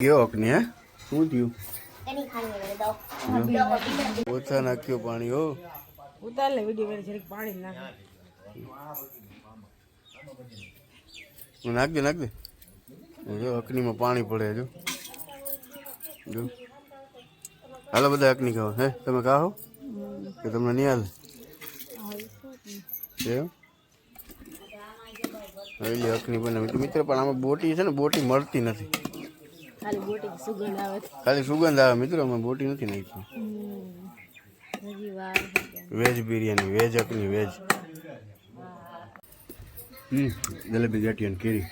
ગયો કે ને શું થયું? ઓછા નાખ્યો પાણી હો. ઉતાર લે વિડિયો મેં જરીક પાણી નાખ. નાખ દે જો અકનીમાં પાણી પડે જો જો હાલો બધા અકની ખાઓ હે તમે ખાઓ કે તમને નહીં હાલે એમ એટલે અકની બનાવી મિત્ર પણ આમાં બોટી છે ને બોટી મળતી નથી ખાલી બોટી સુગંધ આવે ખાલી સુગંધ આવે મિત્રો અમે બોટી નથી નાખી હજી વાર વેજ બિરયાની વેજ અકની વેજ જલેબી ગાંઠિયા ને કેરી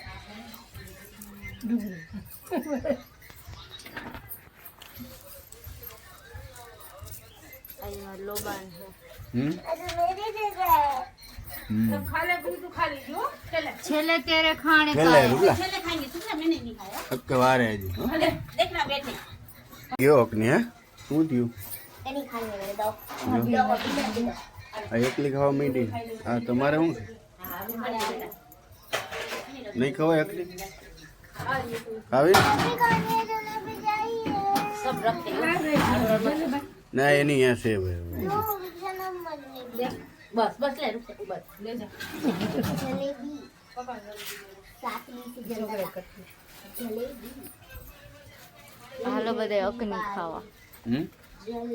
અહીંયા લોબાન છે છેલ્લે તેરે ખાણે વારે ગયો કે ને શું થયું એકલી ખાવા માંડી હા તમારે શું નહીં ખવાય એકલી ખાવી ના એની અહીંયા છે બસ બસ લે બસ લે જા હાલો બધા અકની ખાવા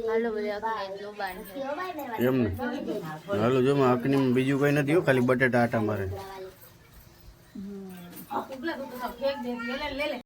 હાલો બધા અકની લોબાન એમ ને હાલો જો અકની બીજું કઈ નથી હો ખાલી બટેટા આટા મારે